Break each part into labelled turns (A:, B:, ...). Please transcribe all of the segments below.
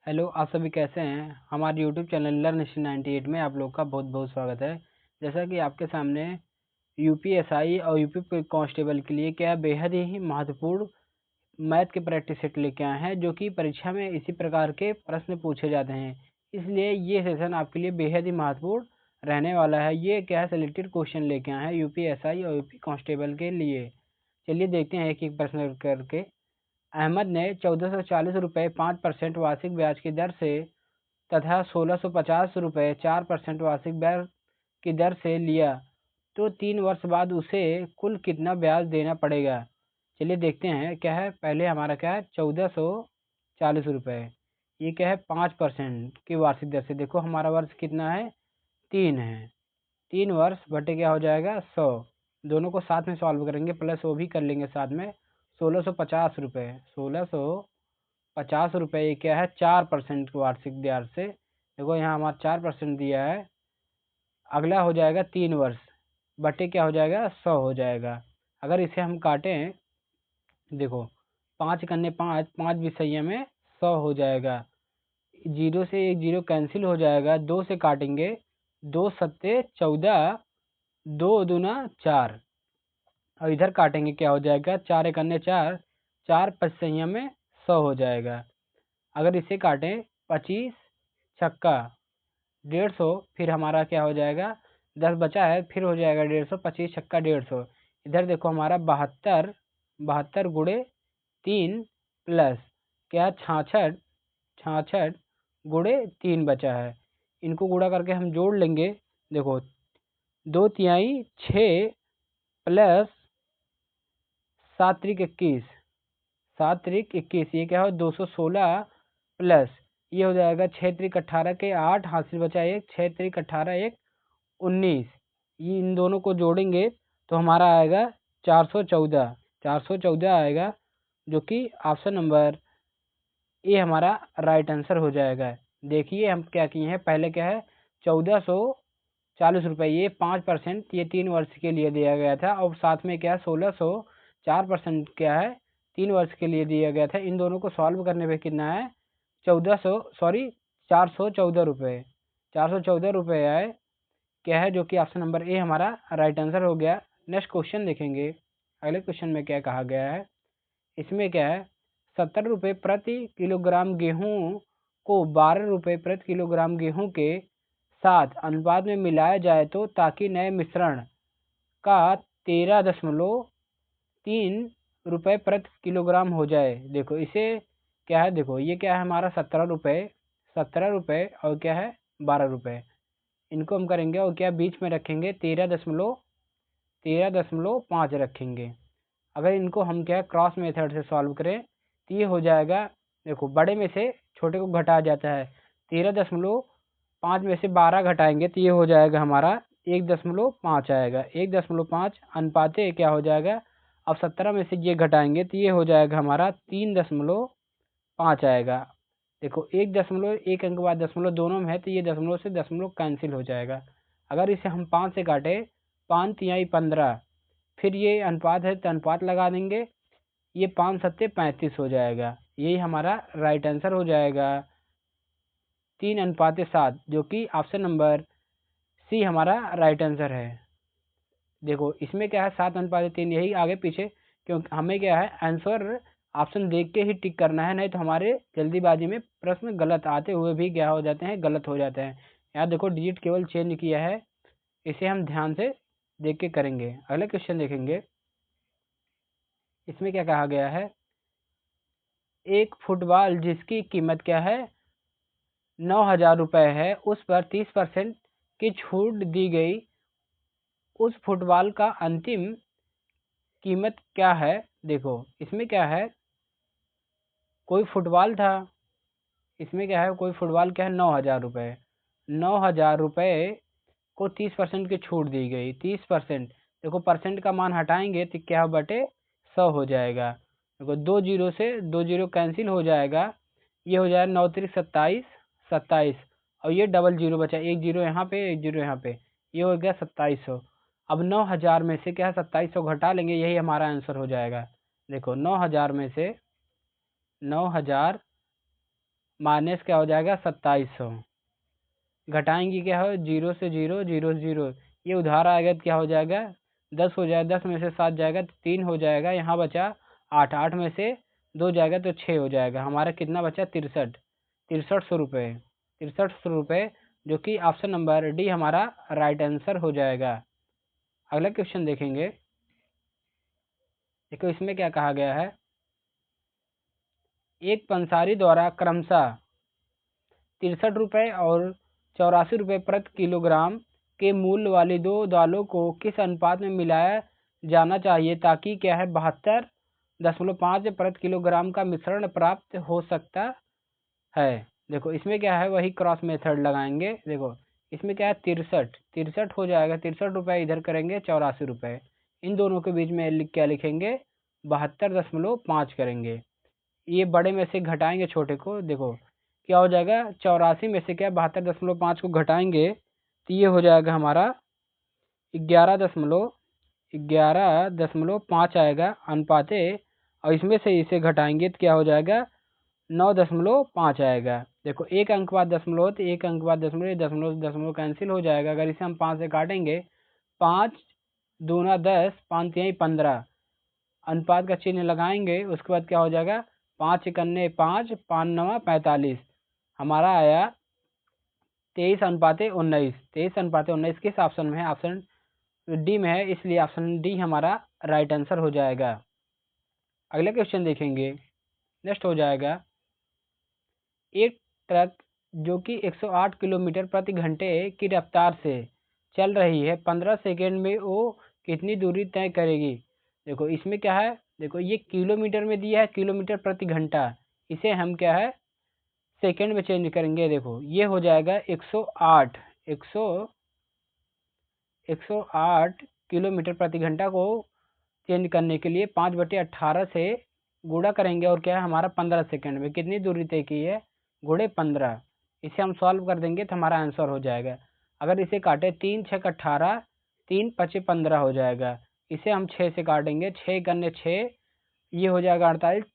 A: Hello, आप सभी कैसे हैं? हमारे यूट्यूब चैनल लर्न हिस्ट्री 98 में आप लोग का बहुत बहुत स्वागत है। जैसा कि आपके सामने यूपीएसआई और यूपी कांस्टेबल के लिए क्या बेहद ही महत्वपूर्ण मैथ के प्रैक्टिस सेट लेके आए हैं, जो कि परीक्षा में इसी प्रकार के प्रश्न पूछे जाते हैं। इसलिए ये सेशन आपके लिए बेहद ही महत्वपूर्ण रहने वाला है। ये क्या है, सिलेक्टेड क्वेश्चन लेके आए हैं यूपीएसआई और यूपी कांस्टेबल के लिए। चलिए देखते हैं एक एक प्रश्न करके। अहमद ने 1440 रुपये 5% वार्षिक ब्याज की दर से तथा 1650 रुपये 4% वार्षिक ब्याज की दर से लिया, तो 3 वर्ष बाद उसे कुल कितना ब्याज देना पड़ेगा? चलिए देखते हैं क्या है। पहले हमारा क्या है, 1440 रुपये। ये क्या है, 5% की वार्षिक दर से। देखो हमारा वर्ष कितना है, 3 है। 3 वर्ष बटे क्या हो जाएगा, 100। दोनों को साथ में सॉल्व करेंगे, प्लस वो भी कर लेंगे साथ में। 1650 रुपये, 1650 रुपये क्या है, 4% वार्षिक ब्याज से। देखो यहाँ हमारा 4% दिया है। अगला हो जाएगा 3 वर्ष बटे क्या हो जाएगा, 100 हो जाएगा। अगर इसे हम काटें, देखो 5 5, 5 विषय में 100 हो जाएगा। जीरो से एक जीरो कैंसिल हो जाएगा, 2 से काटेंगे, 2 सत्ते 14, 2 दूना 4। और इधर काटेंगे क्या हो जाएगा, 4 1 4, 4 5 में 100 हो जाएगा। अगर इसे काटें, 25 छक्का 150, फिर हमारा क्या हो जाएगा, 10 बचा है, फिर हो जाएगा 150, 25 छक्का 150। इधर देखो हमारा 72, 72 × 3 प्लस क्या 66, 66 × 3 बचा है। इनको गुणा करके हम जोड़ लेंगे। देखो 2 तिहाई 6 प्लस 7 × 21, 7 × 21, ये क्या हो, 216 प्लस ये हो जाएगा 6 × 18 के 8, हासिल बचा 1, 6 × 18 1 19। ये इन दोनों को जोड़ेंगे तो हमारा आएगा 414, 414 आएगा, जो कि ऑप्शन नंबर ए हमारा राइट आंसर हो जाएगा। देखिए हम क्या किए हैं, पहले क्या है, 1440 रुपये, ये 5%, ये 3 वर्ष के लिए दिया गया था। और साथ में क्या है, 1600, 4% क्या है, 3 वर्ष के लिए दिया गया था। इन दोनों को सॉल्व करने पे कितना है, 414 रुपये, 414 रुपये आए क्या है, जो कि ऑप्शन नंबर ए हमारा राइट आंसर हो गया। नेक्स्ट क्वेश्चन देखेंगे। अगले क्वेश्चन में क्या कहा गया है, इसमें क्या है, 70 रुपये प्रति किलोग्राम गेहूं को 12 रुपये प्रति किलोग्राम गेहूं के साथ अनुपात में मिलाया जाए, तो ताकि नए मिश्रण का 13.3 रुपये प्रति किलोग्राम हो जाए। देखो इसे क्या है, देखो ये क्या है हमारा 17 रुपये, 17 रुपये और क्या है 12 रुपये। इनको हम करेंगे और क्या बीच में रखेंगे, 13.5 रखेंगे। अगर इनको हम क्या क्रॉस मेथड से सॉल्व करें तो ये हो जाएगा। देखो बड़े में से छोटे को घटाया जाता है, 13.5 में से 12 घटाएंगे तो ये हो जाएगा हमारा 1.5 आएगा, 1.5 अनुपाते क्या हो जाएगा। अब 17 में से ये घटाएंगे तो ये हो जाएगा हमारा 3.5 आएगा। देखो 1 अंक बाद दशमलव दोनों में है, तो ये दशमलव से दशमलव कैंसिल हो जाएगा। अगर इसे हम 5 से काटे, 5 तिहाई 15, फिर ये अनुपात है तो अनुपात लगा देंगे, ये 5 सत्ते 35 हो जाएगा। यही हमारा राइट आंसर हो जाएगा, 3:7, जो कि ऑप्शन नंबर सी हमारा राइट आंसर है। देखो इसमें क्या है, 7:3, यही आगे पीछे, क्योंकि हमें क्या है आंसर ऑप्शन देख के ही टिक करना है, नहीं तो हमारे जल्दीबाजी में प्रश्न गलत आते हुए भी क्या हो जाते हैं, गलत हो जाते हैं। यहाँ देखो डिजिट केवल चेंज किया है, इसे हम ध्यान से देख के करेंगे। अगले क्वेश्चन देखेंगे। इसमें क्या कहा गया है, एक फुटबॉल जिसकी कीमत क्या है, 9,000 रुपये है, उस पर 30% की छूट दी गई, उस फुटबॉल का अंतिम कीमत क्या है? देखो इसमें क्या है, कोई फुटबॉल था, इसमें क्या है, कोई फुटबॉल क्या है, 9,000 रुपये, 9,000 रुपये को 30% की छूट दी गई, 30%। देखो परसेंट का मान हटाएंगे तो क्या बटे 100 हो जाएगा। देखो 2 जीरो से 2 जीरो कैंसिल हो जाएगा, ये हो जाएगा 9 3 27, 27, और ये डबल जीरो बचा, एक जीरो यहाँ पे, एक जीरो यहाँ पे, ये हो गया 2700। अब 9,000 में से क्या है, 2700 घटा लेंगे, यही हमारा आंसर हो जाएगा। देखो 9,000 में से 9,000 माइनस क्या हो जाएगा 2700, घटाएंगे क्या हो 0 से 0 0 0, ये उधार आएगा तो क्या हो जाएगा 10 हो जाएगा, 10 में से 7 जाएगा तो 3 हो जाएगा, यहाँ बचा 8, 8 में से 2 जाएगा तो 6 हो जाएगा, हमारा कितना बचा 6300 रुपये, 6300 रुपये, जो कि ऑप्शन नंबर डी हमारा राइट आंसर हो जाएगा। अगला क्वेश्चन देखेंगे। देखो इसमें क्या कहा गया है, एक पंसारी द्वारा क्रमशः 63 रुपये और 84 रुपये प्रति किलोग्राम के मूल्य वाली दो दालों को किस अनुपात में मिलाया जाना चाहिए ताकि क्या है 72.5 प्रति किलोग्राम का मिश्रण प्राप्त हो सकता है। देखो इसमें क्या है, वही क्रॉस मेथड लगाएंगे। देखो इसमें क्या है 63 हो जाएगा, 63 रुपये इधर करेंगे 84 रुपये, इन दोनों के बीच में क्या लिखेंगे 72.5 करेंगे, ये बड़े में से घटाएंगे छोटे को। देखो क्या हो जाएगा 84 में से क्या 72.5 को घटाएंगे तो ये हो जाएगा हमारा 11.5 आएगा अनुपाते, और इसमें से इसे घटाएंगे तो क्या हो जाएगा 9.5 आएगा। देखो एक अंक बाद दशमलव तो एक अंक बाद दशमलव, दशमलव दशमलव कैंसिल हो जाएगा। अगर इसे हम 5 से काटेंगे, 5 दूना 10, 5 तिहाई 15, अनुपात का चिन्ह लगाएंगे, उसके बाद क्या हो जाएगा 5 इकन्ने 5, 5 नवा 45, हमारा आया 23:19। 23:19 किस ऑप्शन में है, ऑप्शन डी में है, इसलिए ऑप्शन डी हमारा राइट आंसर हो जाएगा। अगला क्वेश्चन देखेंगे, नेक्स्ट हो जाएगा, एक ट्रक जो कि 108 किलोमीटर प्रति घंटे की रफ्तार से चल रही है 15 सेकेंड में वो कितनी दूरी तय करेगी। देखो इसमें क्या है, देखो ये किलोमीटर में दिया है, किलोमीटर प्रति घंटा, इसे हम क्या है सेकेंड में चेंज करेंगे। देखो ये हो जाएगा 108 किलोमीटर प्रति घंटा को चेंज करने के लिए 5/18 से गुणा करेंगे, और क्या है हमारा 15 सेकेंड में कितनी दूरी तय की है गुणे 15, इसे हम सॉल्व कर देंगे तो हमारा आंसर हो जाएगा। अगर इसे काटे 3 6 18, 3 5 15 हो जाएगा, इसे हम 6 से काटेंगे, 6 करने 6, ये हो जाएगा 48,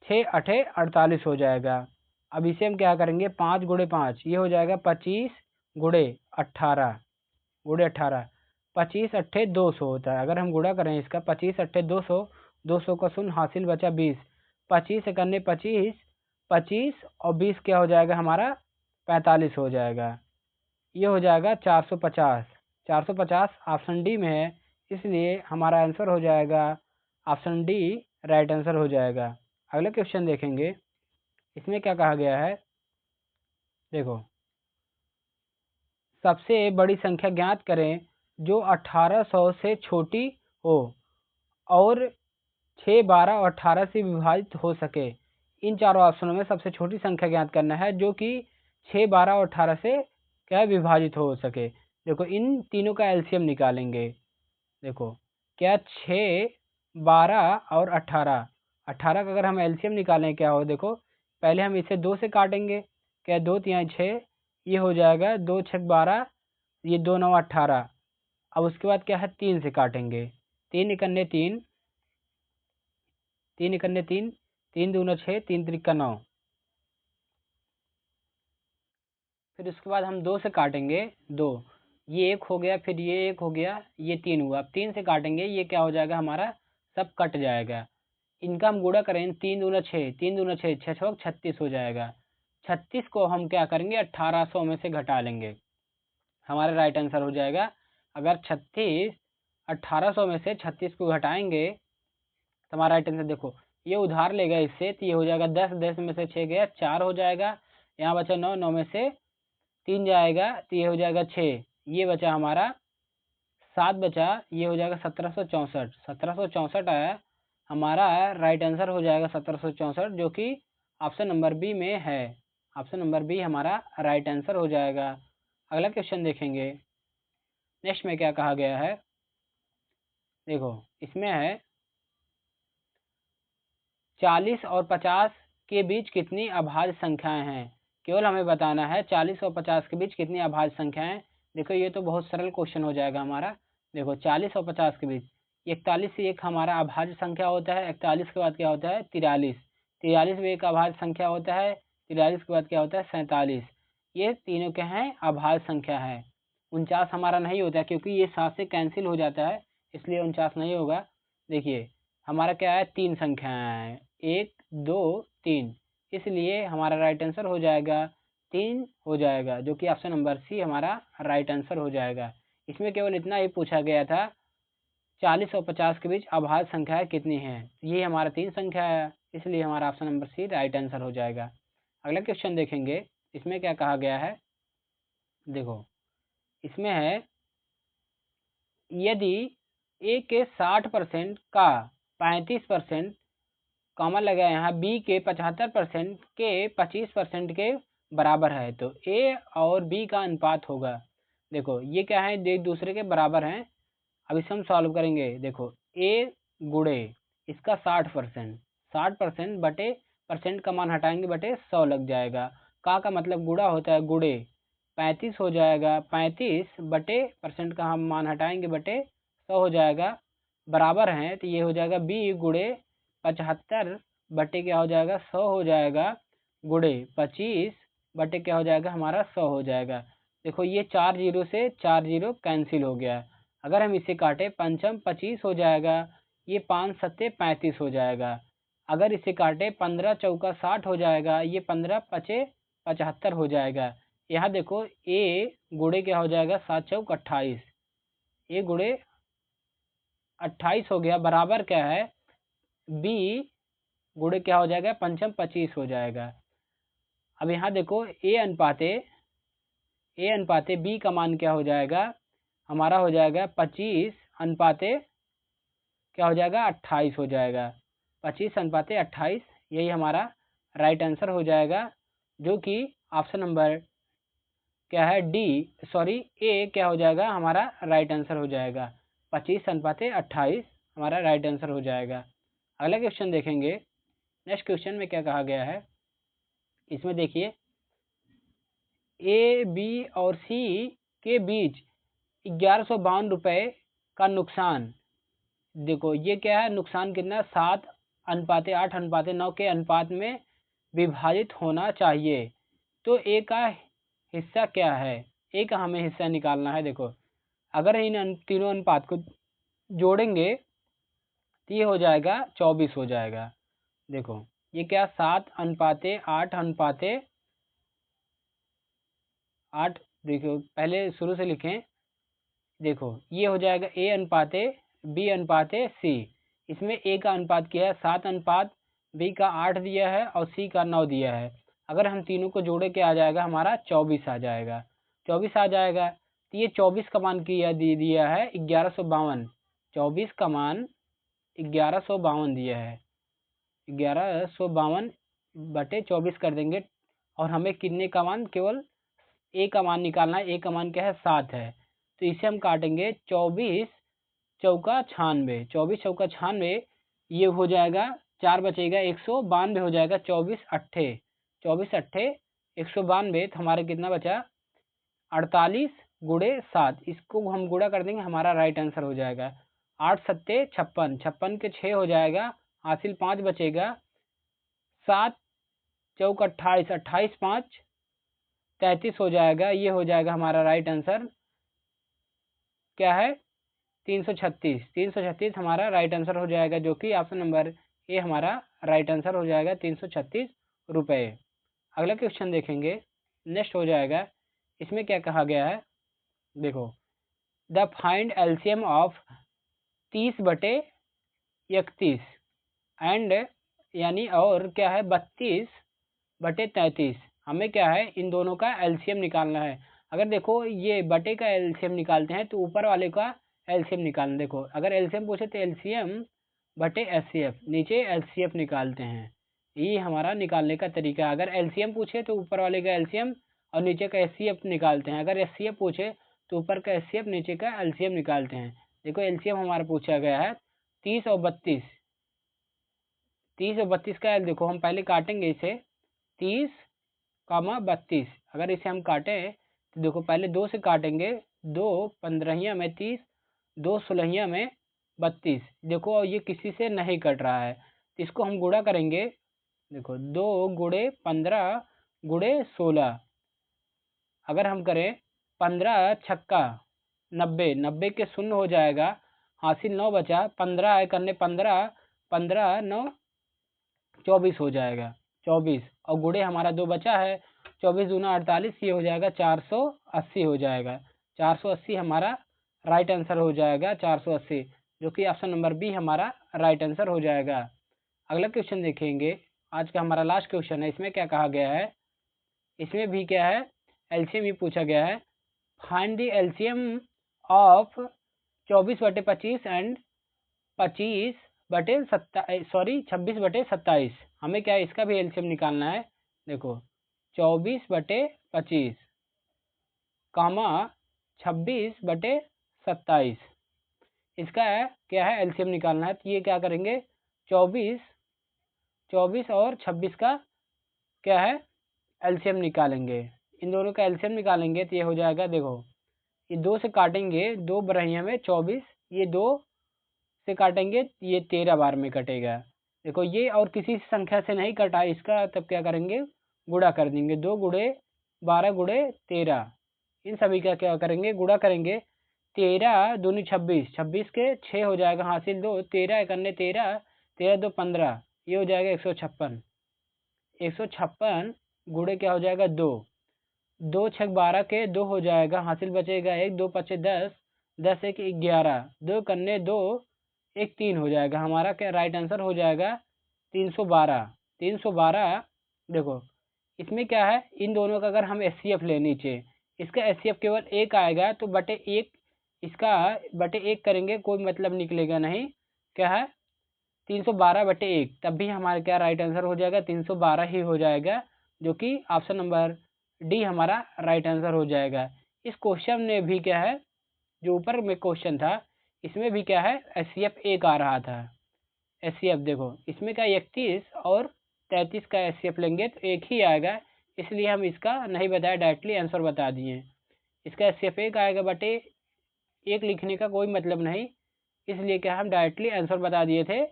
A: 6 8 48 हो जाएगा। अब इसे हम क्या करेंगे 5 गुणे 5, ये हो जाएगा 25 गुणे 18, 25 अट्ठे 200 होता है। अगर हम गुणा करें इसका 25 अट्ठे 200, 200 का शून्य हासिल बचा 20, 25 करने 25, 25 और 20 क्या हो जाएगा हमारा 45 हो जाएगा, ये हो जाएगा 450। 450 ऑप्शन डी में है, इसलिए हमारा आंसर हो जाएगा ऑप्शन डी राइट आंसर हो जाएगा। अगला क्वेश्चन देखेंगे, इसमें क्या कहा गया है। देखो सबसे बड़ी संख्या ज्ञात करें जो 1800 से छोटी हो और 6 12 और 18 से विभाजित हो सके। इन चारों ऑप्शनों में सबसे छोटी संख्या ज्ञात करना है जो कि 6 12 और 18 से क्या विभाजित हो सके। देखो इन तीनों का एलसीएम निकालेंगे। देखो क्या 6 12 और 18, 18 का अगर हम एलसीएम निकालें क्या हो, देखो पहले हम इसे 2 से काटेंगे, क्या 2 तिहाई 6, ये हो जाएगा 2 6 12, ये 2 9 18। अब उसके बाद क्या है 3 से काटेंगे, 3 इकन्ने 3, 3 इकन्ने 3, 3 दूना 6, 3 त्रिका 9। फिर उसके बाद हम 2 से काटेंगे, 2, ये 1 हो गया, फिर ये 1 हो गया, ये 3 हुआ। अब 3 से काटेंगे, ये क्या हो जाएगा हमारा सब कट जाएगा। इनका हम गुणा करें 3 दूना 6, 3 दूना 6, 6 6 36 हो जाएगा। 36 को हम क्या करेंगे 1800 में से घटा लेंगे, हमारा राइट आंसर हो जाएगा। अगर 1800 में से 36 को घटाएंगे तो हमारा राइट आंसर, देखो ये उधार लेगा इससे तो ये हो जाएगा 10, 10 में से 6 गया 4 हो जाएगा, यहाँ बचा 9, 9 में से 3 जाएगा तो ये हो जाएगा 6, ये बचा हमारा 7 बचा, ये हो जाएगा 1764, 1764 आया हमारा राइट आंसर हो जाएगा 1764, जो कि ऑप्शन नंबर बी में है। ऑप्शन नंबर बी हमारा राइट आंसर हो जाएगा। अगला क्वेश्चन देखेंगे, नेक्स्ट में क्या कहा गया है। देखो इसमें है 40 और 50 के बीच कितनी अभाज्य संख्याएं हैं, केवल हमें बताना है 40 और 50 के बीच कितनी अभाज्य संख्याएं। देखो ये तो बहुत सरल क्वेश्चन हो जाएगा हमारा। देखो 40 और 50 के बीच 41 से एक हमारा अभाज्य संख्या होता है, 41 के बाद क्या होता है 43, 43 भी एक अभाज्य संख्या होता है, 43 के बाद क्या होता है 47। ये तीनों क्या हैं अभाज्य संख्या है। 49 हमारा नहीं होता है क्योंकि ये 7 से कैंसिल हो जाता है, इसलिए 49 नहीं होगा। देखिए हमारा क्या है 3 संख्याएं हैं, 1 2 3, इसलिए हमारा राइट आंसर हो जाएगा 3 हो जाएगा, जो कि ऑप्शन नंबर सी हमारा राइट आंसर हो जाएगा। इसमें केवल इतना ही पूछा गया था 40 और 50 के बीच अभाज्य संख्याएं कितनी हैं, ये हमारा 3 संख्या है, इसलिए हमारा option number C right answer हो जाएगा। अगला क्वेश्चन देखेंगे, इसमें क्या कहा गया है। देखो इसमें है यदि ए के 60% का 35% कॉमा लगा यहाँ बी के 75% के 25% के बराबर है तो ए और बी का अनुपात होगा। देखो ये क्या है, एक दूसरे के बराबर हैं। अब इसे हम सॉल्व करेंगे। देखो ए गुड़े इसका 60%, 60% बटे परसेंट का मान हटाएंगे बटे 100 लग जाएगा। का मतलब गुड़ा होता है, गुड़े 35 हो जाएगा, 35 बटे परसेंट का हम मान हटाएंगे बटे 100 हो जाएगा। बराबर हैं तो ये हो जाएगा बी गुड़े 75 बटे क्या हो जाएगा 100 हो जाएगा, गुड़े 25 बटे क्या हो जाएगा हमारा 100 हो जाएगा। देखो ये 4 जीरो से 4 जीरो कैंसिल हो गया। अगर हम इसे काटे पंचम 25 हो जाएगा, ये 5 सत्ते 35 हो जाएगा। अगर इसे काटे 15 चौका 60 हो जाएगा, ये 15 पचे 75 हो जाएगा। यहाँ देखो ए गुड़े क्या हो जाएगा 7 चौक 28, ए गुड़े 28 हो गया, बराबर क्या है बी गुड़े क्या हो जाएगा पंचम 25 हो जाएगा। अब यहाँ देखो ए अनुपाते बी का मान क्या हो जाएगा हमारा हो जाएगा 25 अनुपाते क्या हो जाएगा 28 हो जाएगा, 25 अनुपाते 28, यही हमारा राइट आंसर हो जाएगा, जो कि ऑप्शन नंबर क्या है डी सॉरी ए क्या हो जाएगा हमारा राइट आंसर हो जाएगा। 25 अनुपाते 28 हमारा राइट आंसर हो जाएगा। अगला क्वेश्चन देखेंगे। नेक्स्ट क्वेश्चन में क्या कहा गया है, इसमें देखिए ए बी और सी के बीच 1152 रुपये का नुकसान। देखो ये क्या है नुकसान कितना 7 अनुपाते 8 अनुपाते 9 के अनुपात में विभाजित होना चाहिए, तो ए का हिस्सा क्या है, ए का हमें हिस्सा निकालना है। देखो अगर इन तीनों अनुपात को जोड़ेंगे तो ये हो जाएगा 24 हो जाएगा। देखो ये क्या 7 अनुपाते 8 अनुपाते 8, देखो पहले शुरू से लिखें। देखो ये हो जाएगा ए अनुपाते बी अनुपाते सी, इसमें ए का अनुपात क्या है 7 अनुपात, बी का 8 दिया है और सी का 9 दिया है। अगर हम तीनों को जोड़े के आ जाएगा हमारा 24 आ जाएगा, 24 आ जाएगा। तो ये 24 का मान किया दिया है 1152, 24 का मान 1152 दिया है, 1152 बटे 24 कर देंगे और हमें कितने का मान केवल ए का मान निकालना है। ए का मान क्या है 7 है, तो इसे हम काटेंगे 24 चौका 96, 24 चौका 96, ये हो जाएगा 4 बचेगा 192 हो जाएगा, 24 अट्ठे 192, तो हमारे कितना बचा 48 गुड़े 7, इसको हम गुड़ा कर देंगे हमारा राइट आंसर हो जाएगा 8 सत्ते 56, 56 के 6 हो जाएगा, हासिल 5 बचेगा, 7 चौक 28, 28 5 33 हो जाएगा। ये हो जाएगा हमारा राइट आंसर क्या है 336, 336 हमारा राइट आंसर हो जाएगा, जो कि ऑप्शन नंबर ए हमारा राइट आंसर हो जाएगा 336 रुपये। अगला क्वेश्चन देखेंगे। नेक्स्ट हो जाएगा, इसमें क्या कहा गया है। देखो द फाइंड एलसीएम ऑफ 30 बटे 31 एंड यानी और क्या है 32 बटे 33, हमें क्या है इन दोनों का एलसीएम निकालना है। अगर देखो ये बटे का एलसीएम निकालते हैं तो ऊपर वाले का एलसीएम निकालना। देखो अगर एलसीएम पूछे तो एलसीएम बटे एचसीएफ, नीचे एचसीएफ निकालते हैं, ये हमारा निकालने का तरीका है। अगर एलसीएम पूछे तो ऊपर वाले का एलसीएम और नीचे का एचसीएफ निकालते हैं, अगर एचसीएफ पूछे तो ऊपर का एचसीएफ नीचे का एलसीएम निकालते हैं। देखो एलसीएम हमारा पूछा गया है 30 और 32, 30 और 32 का देखो हम पहले काटेंगे इसे 30 कामा 32, अगर इसे हम काटें तो देखो पहले 2 से काटेंगे, 2 पंद्रहिया में 30, 2 सोलहिया में 32, देखो ये किसी से नहीं कट रहा है तो इसको हम गुणा करेंगे देखो 2 गुणे 15 गुणे 16, अगर हम करें 15 छक्का 90, 90 के शून्य हो जाएगा, हासिल 9 बचा, 15 करने 15, 15 9 24 हो जाएगा, 24 और गुणे हमारा 2 बचा है, 24 दूना 48, ये हो जाएगा 480 हो जाएगा, 480 हमारा राइट आंसर हो जाएगा, 480, जो कि ऑप्शन नंबर बी हमारा राइट आंसर हो जाएगा। अगला क्वेश्चन देखेंगे, आज का हमारा लास्ट क्वेश्चन है। इसमें क्या कहा गया है, इसमें भी क्या है, एलसीएम ही पूछा गया है। Find the LCM of 24/25 and 26/27, हमें क्या है इसका भी एलसीएम निकालना है। देखो 24/25 कामा 26/27, इसका है क्या है एलसीएम निकालना है। तो ये क्या करेंगे, 24 और 26 का क्या है एलसीएम निकालेंगे। इन दोनों का एलसीएम निकालेंगे तो ये हो जाएगा, देखो ये 2 से काटेंगे, 2 बरहिया में 24, ये 2 से काटेंगे, ये 13 बार में कटेगा। देखो ये और किसी संख्या से नहीं कटा इसका, तब क्या करेंगे, गुणा कर देंगे, 2 गुणे 12 गुणे 13, इन सभी का क्या करेंगे, गुणा करेंगे। 13 दूनी 26, 26 के 6 हो जाएगा, हासिल 2, 13 करने 13, 13 2 15, ये हो जाएगा 156, 156 गुणे क्या हो जाएगा 2, 2 6 12 के 2 हो जाएगा, हासिल बचेगा 1, 2 5 10, 10 1 11, 2 करने 2 1 3 हो जाएगा, हमारा क्या राइट आंसर हो जाएगा 312, 312। देखो इसमें क्या है, इन दोनों का अगर हम एचसीएफ ले नीचे, इसका एचसीएफ केवल 1 आएगा, तो बटे 1, इसका बटे 1 करेंगे, कोई मतलब निकलेगा नहीं, क्या है 312/1, तब भी हमारा क्या राइट आंसर हो जाएगा 312 ही हो जाएगा, जो कि ऑप्शन नंबर डी हमारा राइट आंसर हो जाएगा। इस क्वेश्चन में भी क्या है, जो ऊपर में क्वेश्चन था, इसमें भी क्या है एचसीएफ 1 आ रहा था। एचसीएफ देखो इसमें क्या 31 और 33 का एचसीएफ लेंगे तो 1 ही आएगा, इसलिए हम इसका नहीं बताया, डायरेक्टली आंसर बता दिए। इसका एचसीएफ 1 आएगा, बटे 1 लिखने का कोई मतलब नहीं, इसलिए क्या हम डायरेक्टली आंसर बता दिए थे,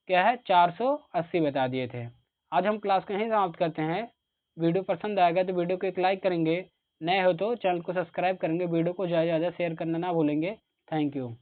A: क्या है 480 बता दिए थे। आज हम क्लास को यहीं समाप्त करते हैं। वीडियो पसंद आएगा तो वीडियो को एक लाइक करेंगे, नए हो तो चैनल को सब्सक्राइब करेंगे, वीडियो को ज़्यादा से ज़्यादा शेयर करना ना भूलेंगे। Thank you.